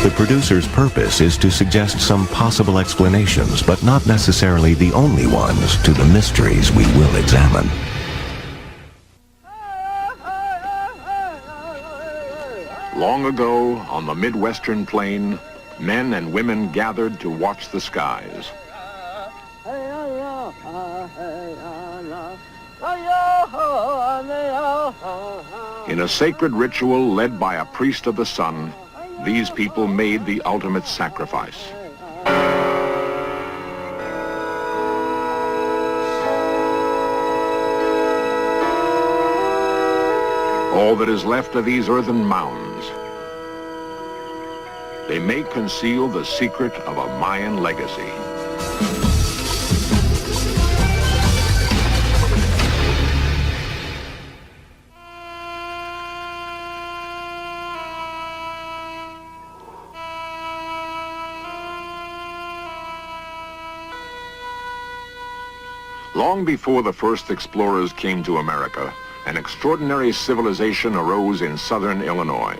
The producer's purpose is to suggest some possible explanations, but not necessarily the only ones, to the mysteries we will examine. Long ago, on the Midwestern plain, men and women gathered to watch the skies. In a sacred ritual led by a priest of the sun, these people made the ultimate sacrifice. All that is left of these earthen mounds. They may conceal the secret of a Mayan legacy. Long before the first explorers came to America, an extraordinary civilization arose in southern Illinois.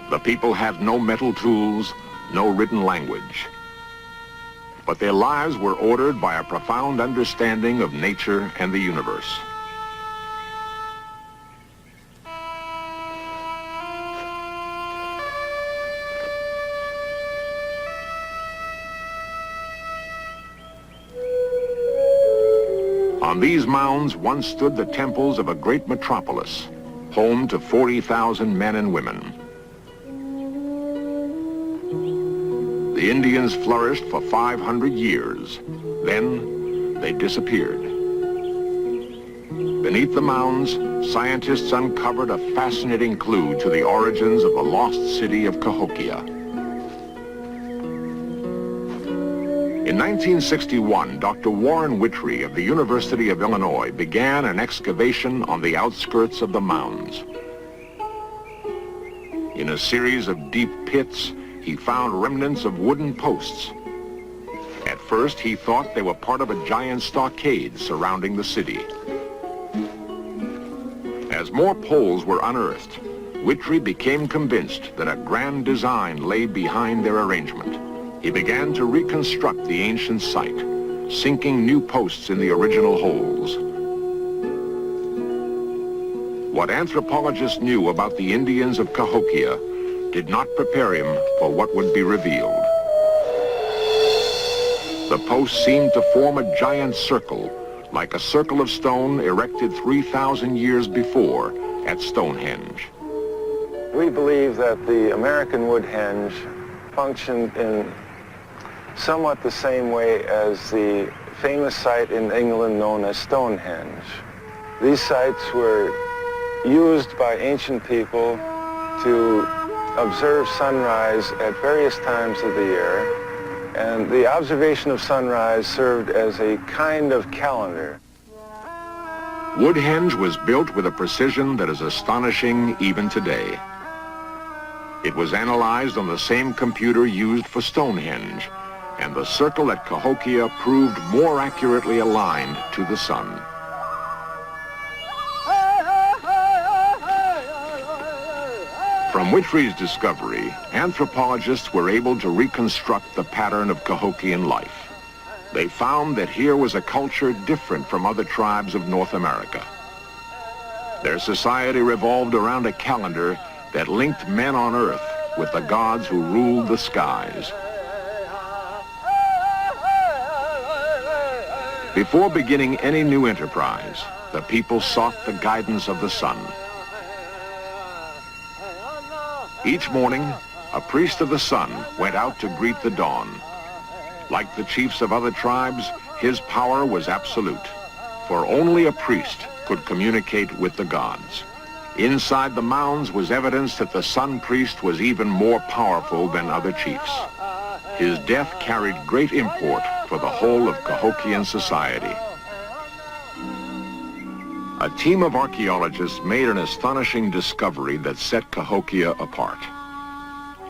The people had no metal tools, no written language. But their lives were ordered by a profound understanding of nature and the universe. On these mounds once stood the temples of a great metropolis, home to 40,000 men and women. The Indians flourished for 500 years. Then they disappeared. Beneath the mounds, scientists uncovered a fascinating clue to the origins of the lost city of Cahokia. In 1961, Dr. Warren Whittrey of the University of Illinois began an excavation on the outskirts of the mounds. In a series of deep pits, he found remnants of wooden posts. At first, he thought they were part of a giant stockade surrounding the city. As more poles were unearthed, Whittrey became convinced that a grand design lay behind their arrangement. He began to reconstruct the ancient site, sinking new posts in the original holes. What anthropologists knew about the Indians of Cahokia did not prepare him for what would be revealed. The posts seemed to form a giant circle, like a circle of stone erected 3,000 years before at Stonehenge. We believe that the American Woodhenge functioned in somewhat the same way as the famous site in England known as Stonehenge. These sites were used by ancient people to observe sunrise at various times of the year, and the observation of sunrise served as a kind of calendar. Woodhenge was built with a precision that is astonishing even today. It was analyzed on the same computer used for Stonehenge, and the circle at Cahokia proved more accurately aligned to the sun. From Whittrey's discovery, anthropologists were able to reconstruct the pattern of Cahokian life. They found that here was a culture different from other tribes of North America. Their society revolved around a calendar that linked men on earth with the gods who ruled the skies. Before beginning any new enterprise, the people sought the guidance of the sun. Each morning, a priest of the sun went out to greet the dawn. Like the chiefs of other tribes, his power was absolute, for only a priest could communicate with the gods. Inside the mounds was evidence that the sun priest was even more powerful than other chiefs. His death carried great import for the whole of Cahokian society. A team of archaeologists made an astonishing discovery that set Cahokia apart.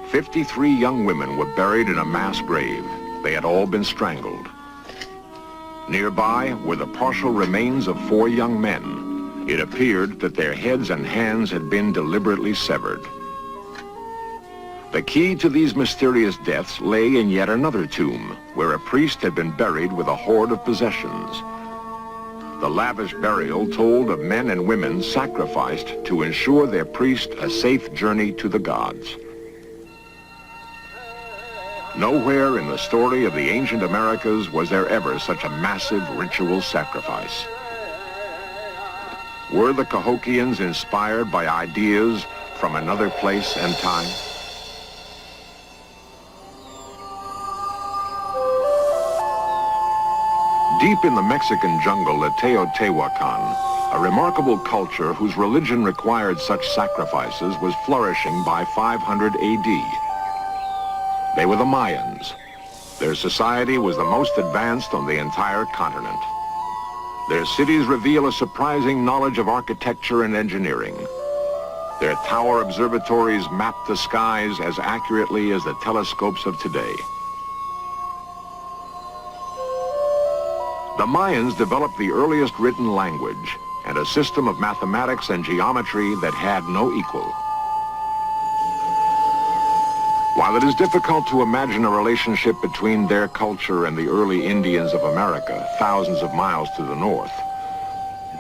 53 young women were buried in a mass grave. They had all been strangled. Nearby were the partial remains of 4 young men. It appeared that their heads and hands had been deliberately severed. The key to these mysterious deaths lay in yet another tomb, where a priest had been buried with a hoard of possessions. The lavish burial told of men and women sacrificed to ensure their priest a safe journey to the gods. Nowhere in the story of the ancient Americas was there ever such a massive ritual sacrifice. Were the Cahokians inspired by ideas from another place and time? Deep in the Mexican jungle at Teotihuacan, a remarkable culture whose religion required such sacrifices was flourishing by 500 AD. They were the Mayans. Their society was the most advanced on the entire continent. Their cities reveal a surprising knowledge of architecture and engineering. Their tower observatories map the skies as accurately as the telescopes of today. The Mayans developed the earliest written language and a system of mathematics and geometry that had no equal. While it is difficult to imagine a relationship between their culture and the early Indians of America, thousands of miles to the north,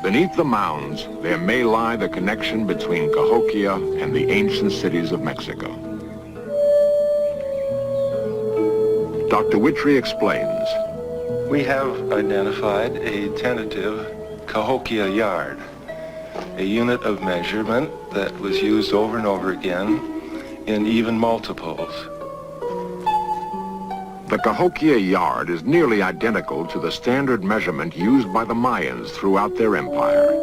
beneath the mounds, there may lie the connection between Cahokia and the ancient cities of Mexico. Dr. Witry explains. We have identified a tentative Cahokia yard, a unit of measurement that was used over and over again in even multiples. The Cahokia yard is nearly identical to the standard measurement used by the Mayans throughout their empire.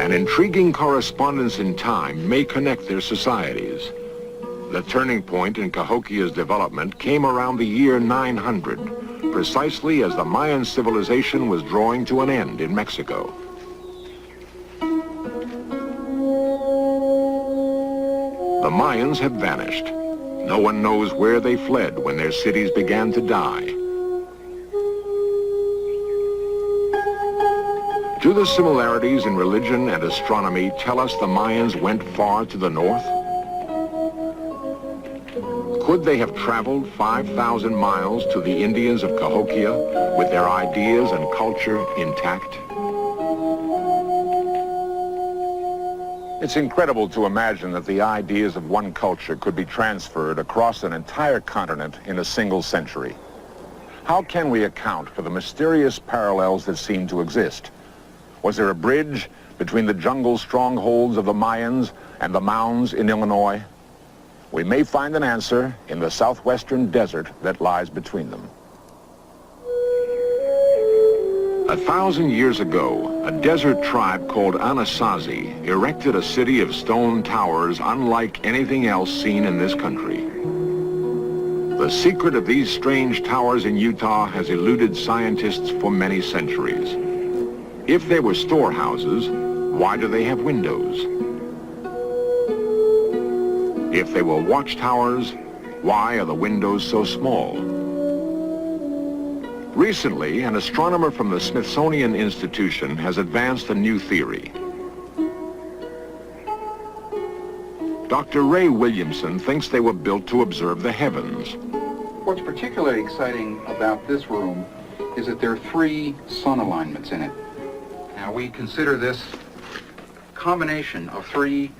An intriguing correspondence in time may connect their societies. The turning point in Cahokia's development came around the year 900, precisely as the Mayan civilization was drawing to an end in Mexico. The Mayans have vanished. No one knows where they fled when their cities began to die. Do the similarities in religion and astronomy tell us the Mayans went far to the north? Could they have traveled 5,000 miles to the Indians of Cahokia with their ideas and culture intact? It's incredible to imagine that the ideas of one culture could be transferred across an entire continent in a single century. How can we account for the mysterious parallels that seem to exist? Was there a bridge between the jungle strongholds of the Mayans and the mounds in Illinois? We may find an answer in the southwestern desert that lies between them. 1,000 years ago, a desert tribe called Anasazi erected a city of stone towers unlike anything else seen in this country. The secret of these strange towers in Utah has eluded scientists for many centuries. If they were storehouses, why do they have windows? If they were watchtowers, why are the windows so small? Recently, an astronomer from the Smithsonian Institution has advanced a new theory. Dr. Ray Williamson thinks they were built to observe the heavens. What's particularly exciting about this room is that there are 3 sun alignments in it. Now, we consider this combination of 3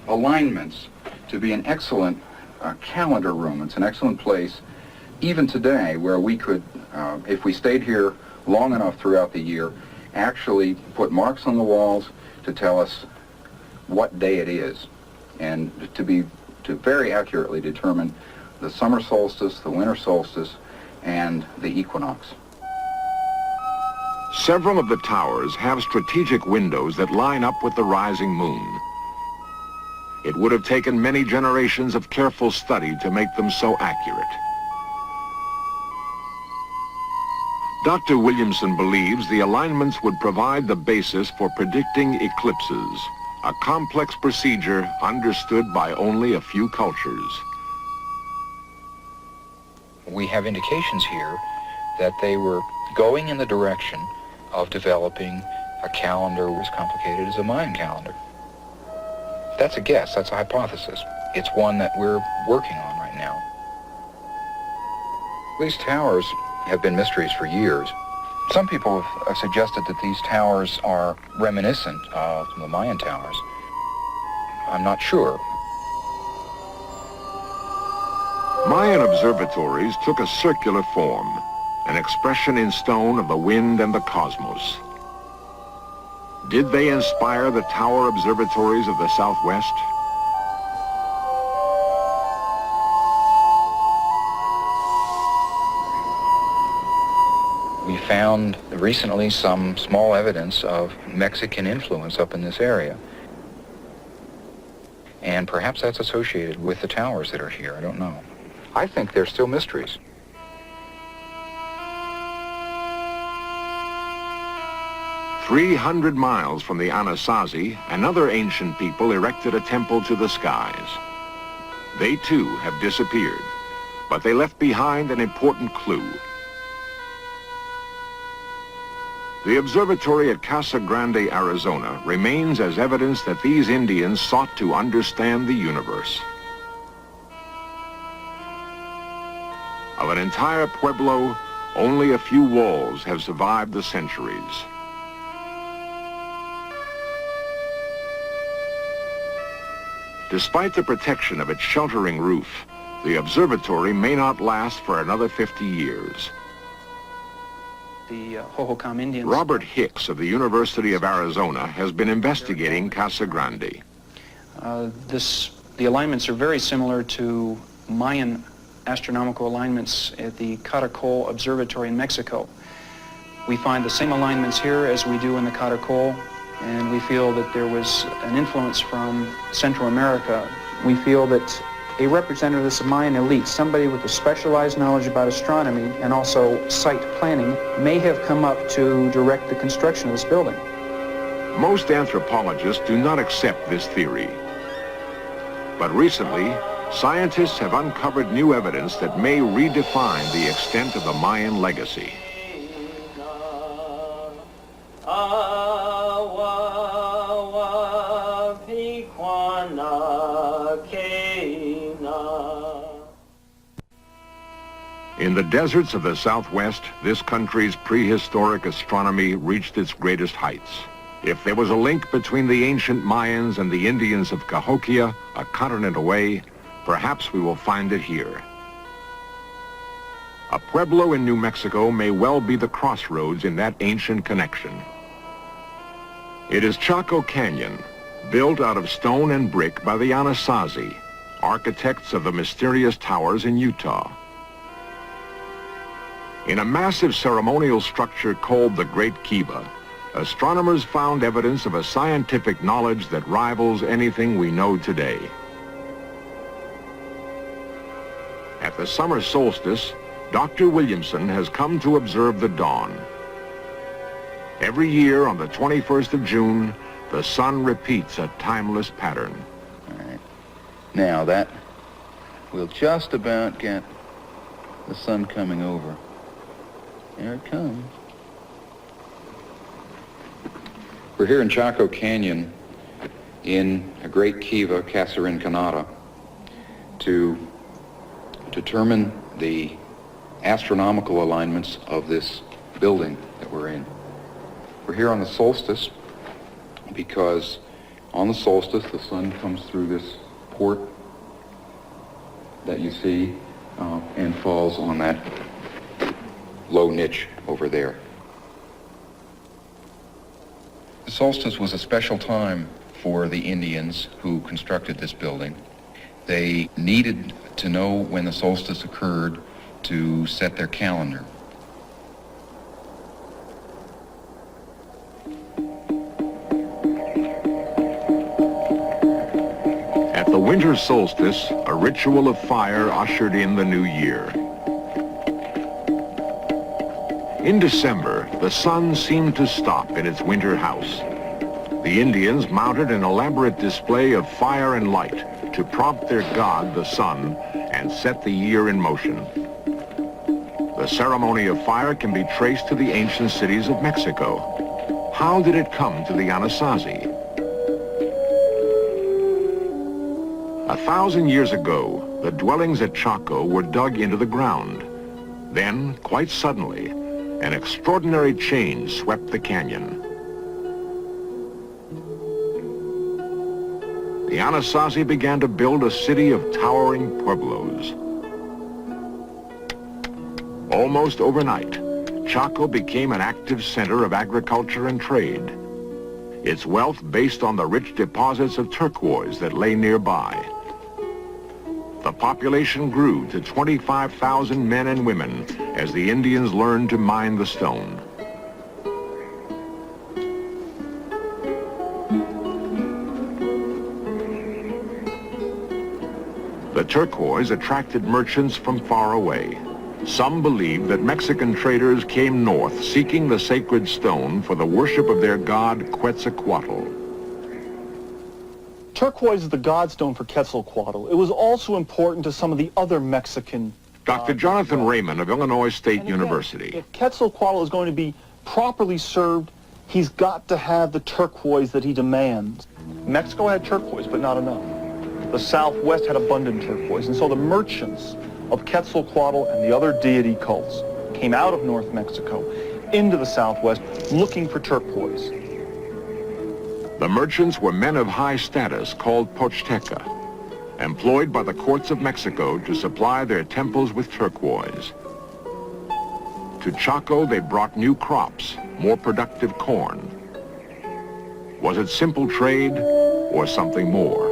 alignments to be an excellent calendar room. It's an excellent place, even today, where we could, if we stayed here long enough throughout the year, actually put marks on the walls to tell us what day it is, and to very accurately determine the summer solstice, the winter solstice, and the equinox. Several of the towers have strategic windows that line up with the rising moon. It would have taken many generations of careful study to make them so accurate. Dr. Williamson believes the alignments would provide the basis for predicting eclipses, a complex procedure understood by only a few cultures. We have indications here that they were going in the direction of developing a calendar as complicated as a Mayan calendar. That's a guess, that's a hypothesis. It's one that we're working on right now. These towers have been mysteries for years. Some people have suggested that these towers are reminiscent of the Mayan towers. I'm not sure. Mayan observatories took a circular form, an expression in stone of the wind and the cosmos. Did they inspire the tower observatories of the Southwest? We found recently some small evidence of Mexican influence up in this area. And perhaps that's associated with the towers that are here, I don't know. I think they're still mysteries. "300 miles from the Anasazi, another ancient people erected a temple to the skies. They too have disappeared, but they left behind an important clue. The observatory at Casa Grande, Arizona, remains as evidence that these Indians sought to understand the universe. Of an entire pueblo, only a few walls have survived the centuries. Despite the protection of its sheltering roof, the observatory may not last for another 50 years. The Hohokam Indians. Robert Hicks of the University of Arizona has been investigating Casa Grande. The alignments are very similar to Mayan astronomical alignments at the Caracol Observatory in Mexico. We find the same alignments here as we do in the Caracol, and we feel that there was an influence from Central America. We feel that a representative of this Mayan elite, somebody with a specialized knowledge about astronomy and also site planning, may have come up to direct the construction of this building. Most anthropologists do not accept this theory. But recently, scientists have uncovered new evidence that may redefine the extent of the Mayan legacy. In the deserts of the Southwest, this country's prehistoric astronomy reached its greatest heights. If there was a link between the ancient Mayans and the Indians of Cahokia, a continent away, perhaps we will find it here. A pueblo in New Mexico may well be the crossroads in that ancient connection. It is Chaco Canyon, built out of stone and brick by the Anasazi, architects of the mysterious towers in Utah. In a massive ceremonial structure called the Great Kiva, astronomers found evidence of a scientific knowledge that rivals anything we know today. At the summer solstice, Dr. Williamson has come to observe the dawn. Every year on the 21st of June, the sun repeats a timeless pattern. All right. Now that will just about get the sun coming over. There it comes. We're here in Chaco Canyon in a great kiva, Casa Rinconada, to determine the astronomical alignments of this building that we're in. We're here on the solstice because on the solstice the sun comes through this port that you see and falls on that low niche over there. The solstice was a special time for the Indians who constructed this building. They needed to know when the solstice occurred to set their calendar. At the winter solstice, a ritual of fire ushered in the new year. In December, the sun seemed to stop in its winter house. The Indians mounted an elaborate display of fire and light to prompt their god, the sun, and set the year in motion. The ceremony of fire can be traced to the ancient cities of Mexico. How did it come to the Anasazi? 1,000 years ago, the dwellings at Chaco were dug into the ground. Then, quite suddenly, an extraordinary change swept the canyon. The Anasazi began to build a city of towering pueblos. Almost overnight, Chaco became an active center of agriculture and trade. Its wealth based on the rich deposits of turquoise that lay nearby. The population grew to 25,000 men and women as the Indians learned to mine the stone. The turquoise attracted merchants from far away. Some believe that Mexican traders came north seeking the sacred stone for the worship of their god Quetzalcoatl. Turquoise is the godstone for Quetzalcoatl. It was also important to some of the other Mexican Dr. Jonathan Raymond of Illinois State University. If Quetzalcoatl is going to be properly served, he's got to have the turquoise that he demands. Mexico had turquoise, but not enough. The Southwest had abundant turquoise, and so the merchants of Quetzalcoatl and the other deity cults came out of North Mexico into the Southwest looking for turquoise. The merchants were men of high status called Pochteka, employed by the courts of Mexico to supply their temples with turquoise. To Chaco, they brought new crops, more productive corn. Was it simple trade or something more?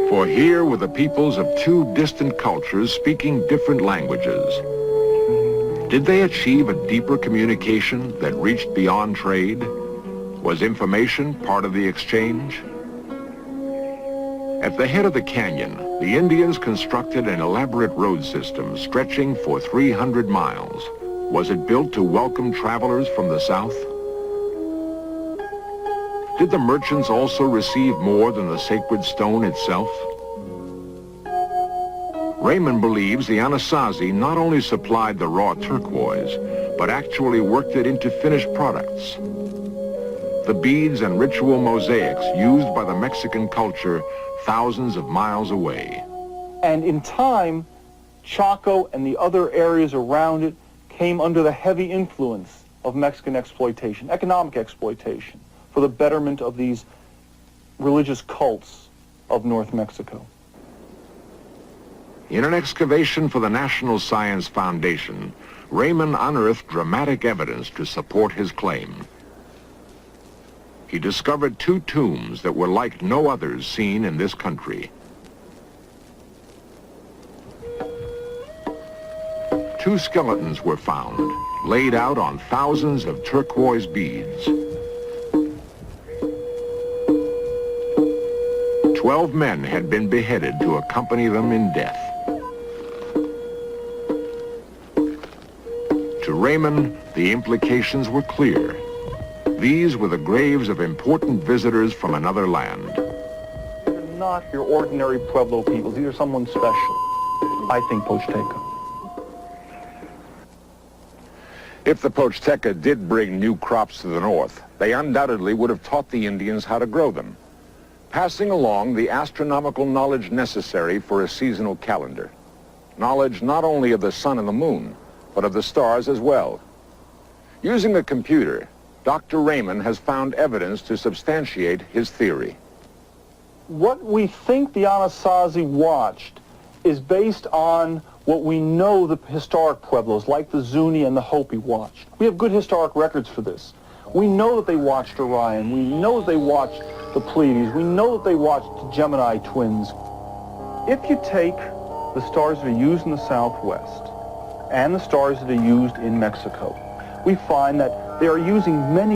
For here were the peoples of two distant cultures speaking different languages. Did they achieve a deeper communication that reached beyond trade? Was information part of the exchange? At the head of the canyon, the Indians constructed an elaborate road system stretching for 300 miles. Was it built to welcome travelers from the south? Did the merchants also receive more than the sacred stone itself? Raymond believes the Anasazi not only supplied the raw turquoise, but actually worked it into finished products. The beads and ritual mosaics used by the Mexican culture thousands of miles away. And in time, Chaco and the other areas around it came under the heavy influence of Mexican exploitation, economic exploitation, for the betterment of these religious cults of North Mexico. In an excavation for the National Science Foundation, Raymond unearthed dramatic evidence to support his claim. He discovered two tombs that were like no others seen in this country. Two skeletons were found, laid out on thousands of turquoise beads. 12 men had been beheaded to accompany them in death. To Raymond, the implications were clear. These were the graves of important visitors from another land. They're not your ordinary Pueblo people. These are someone special. I think Pochteka. If the Pochteka did bring new crops to the north, they undoubtedly would have taught the Indians how to grow them, passing along the astronomical knowledge necessary for a seasonal calendar. Knowledge not only of the sun and the moon, but of the stars as well. Using a computer, Dr. Raymond has found evidence to substantiate his theory. What we think the Anasazi watched is based on what we know the historic Pueblos, like the Zuni and the Hopi, watched. We have good historic records for this. We know that they watched Orion. We know that they watched the Pleiades. We know that they watched the Gemini twins. If you take the stars that are used in the Southwest and the stars that are used in Mexico, we find that they are using many